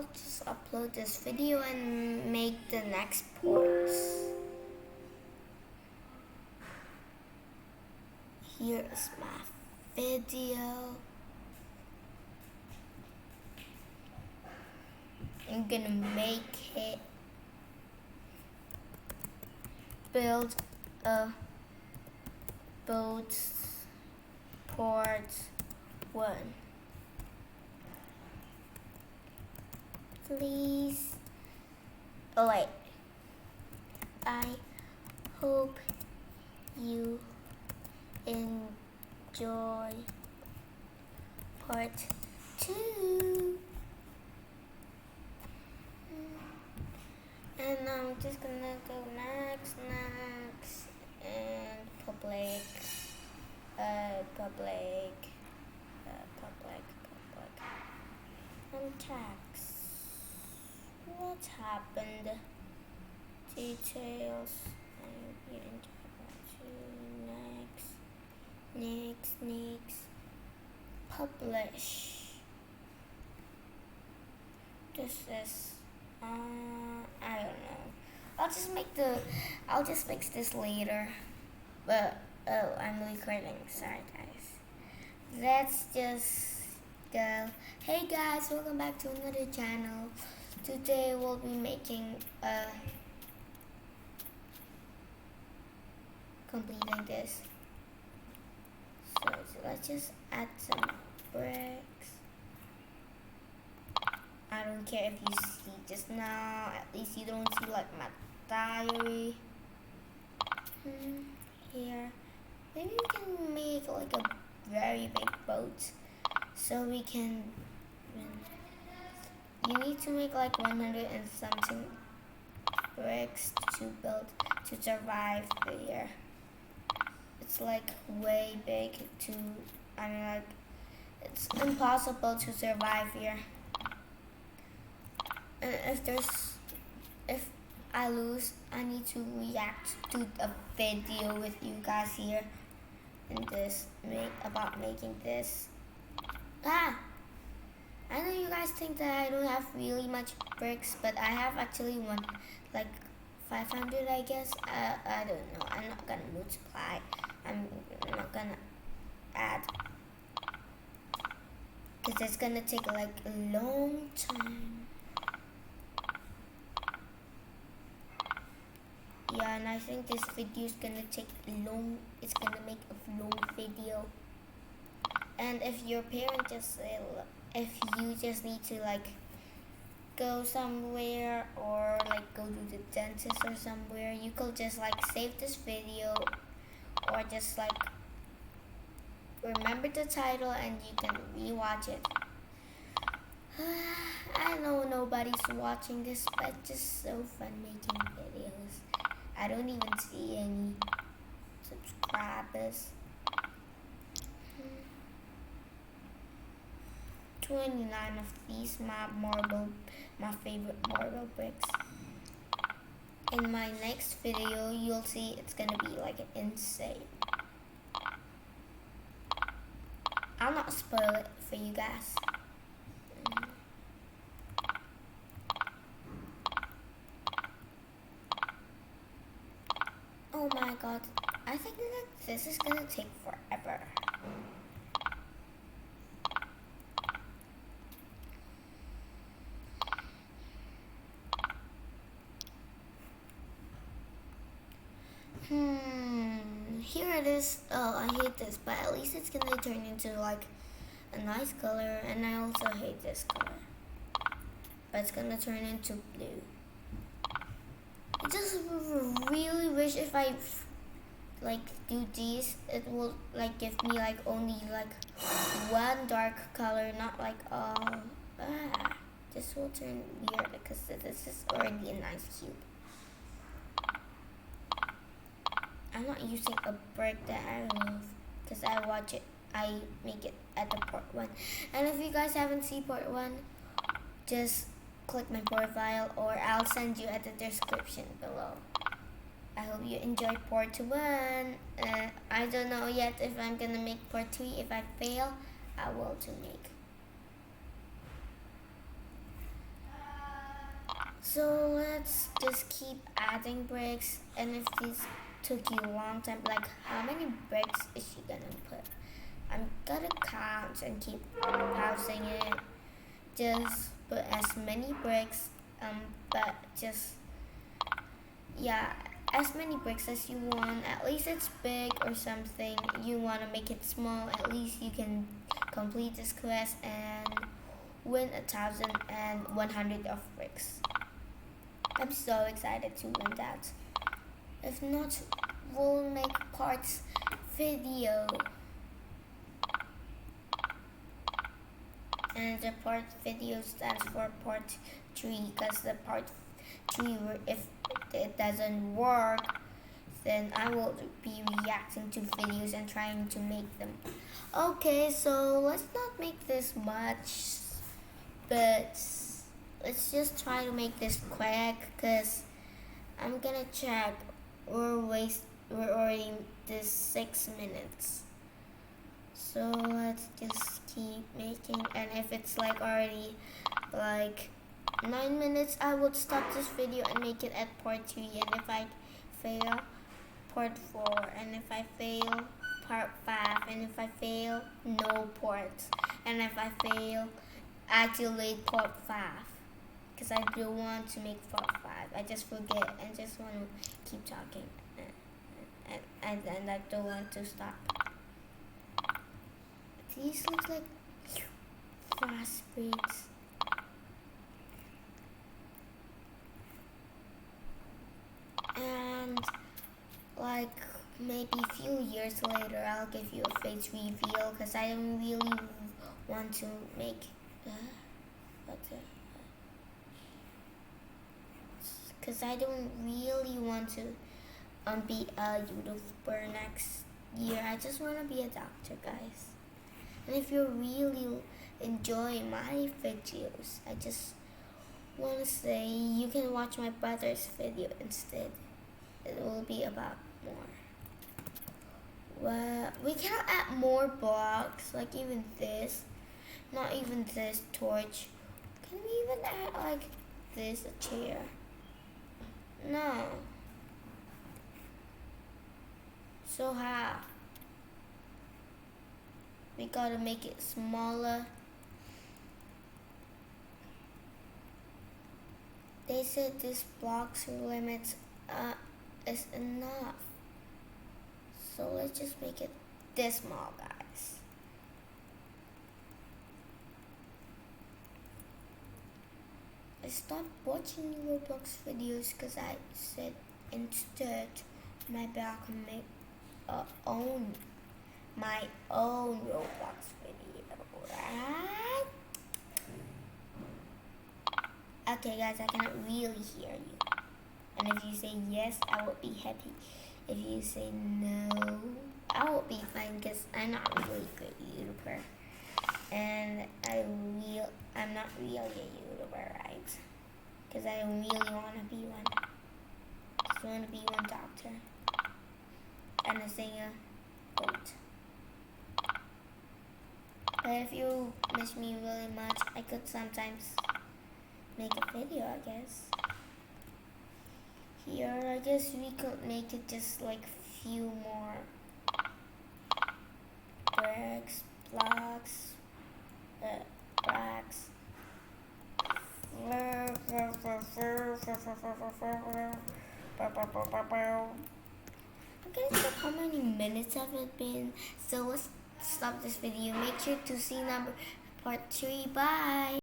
I'll just upload this video and make the next ports. Here is my video. I'm gonna make it build a boat port 1. Please. Oh wait. I hope you enjoy part 2. And I'm just gonna go next, and public, and tags. What happened? Details. Next. Publish. This is I don't know. I'll just fix this later. But I'm recording. Sorry guys. Let's just go. Hey guys, welcome back to another channel. Today we'll be making completing this. So let's just add some bricks. I don't care if you see just now, at least you don't see like my diary. Here. Maybe we can make like a very big boat so we can, you need to make like 100 and something bricks to build to survive here. It's like way big to, like it's impossible to survive here. And if I lose, I need to react to a video with you guys here and about making this. I know you guys think that I don't have really much bricks, but I have actually like 500, I guess. I don't know. I'm not gonna multiply. I'm not gonna add because it's gonna take like a long time. Yeah, and I think this video is gonna take long. It's gonna make a long video. And if your parent if you just need to like go somewhere or like go to the dentist or somewhere, you could just like save this video or just like remember the title and you can rewatch it. I know nobody's watching this, but it's just so fun making videos. I don't even see any subscribers. 29 of these my favorite marble bricks. In my next video, you'll see it's gonna be like insane. I'll not spoil it for you guys. Oh my god, I think that this is gonna take forever. Here it is. Oh, I hate this, but at least it's gonna turn into like a nice color, and I also hate this color. But it's gonna turn into blue. I just really wish if I like do these, it will like give me like only like one dark color, not like all. This will turn weird because this is already a nice cube. I'm not using a brick that I love because I make it at the part 1. And if you guys haven't seen part 1, just click my profile or I'll send you at the description below. I hope you enjoyed part 1. I don't know yet if I'm gonna make part 3. If I fail, I will to make. So let's just keep adding bricks, and if this took you a long time, like how many bricks is she gonna put? I'm gonna count and keep pausing it. Just put as many bricks, but just, yeah, as many bricks as you want. At least it's big or something. You want to make it small, at least you can complete this quest and win 1,100 of bricks. I'm so excited to win that. If not, we'll make parts video. And the part video stands for part 3, because the part 3, if it doesn't work, then I will be reacting to videos and trying to make them. Okay, so let's not make this much, but let's just try to make this quick, because I'm gonna check. We're already this 6 minutes. So let's just keep making, and if it's like already like 9 minutes, I would stop this video and make it at part 3, and if I fail, part 4, and if I fail, part 5, and if I fail, no parts, and if I fail, activate part 5, because I don't want to make part 5. I just forget and just want to keep talking, and I don't want to stop. These look like fast breaks. And like maybe a few years later, I'll give you a face reveal, because I don't really want to make because I don't really want to be a YouTuber next year. I just want to be a doctor, guys. And if you really enjoy my videos, I just want to say you can watch my brother's video instead. It will be about more. Well, we can add more blocks, like even this. Not even this torch. Can we even add like this, a chair? No. So how? We gotta make it smaller. They said this block's limits is enough. So let's just make it this small, guys. I stopped watching Roblox videos because I said instead maybe I can make my own Roblox video, right? Okay guys, I cannot really hear you. And if you say yes, I will be happy. If you say no, I will be fine, because I'm not really a good YouTuber. And I'm not really a YouTuber, right? Because I really want to be one. I just want to be one doctor. And a singer. Both. But if you miss me really much, I could sometimes make a video, I guess. Here, I guess we could make it just like few more bricks, blocks, racks. Okay, so how many minutes have it been? So let's stop this video. Make sure to see part 3. Bye.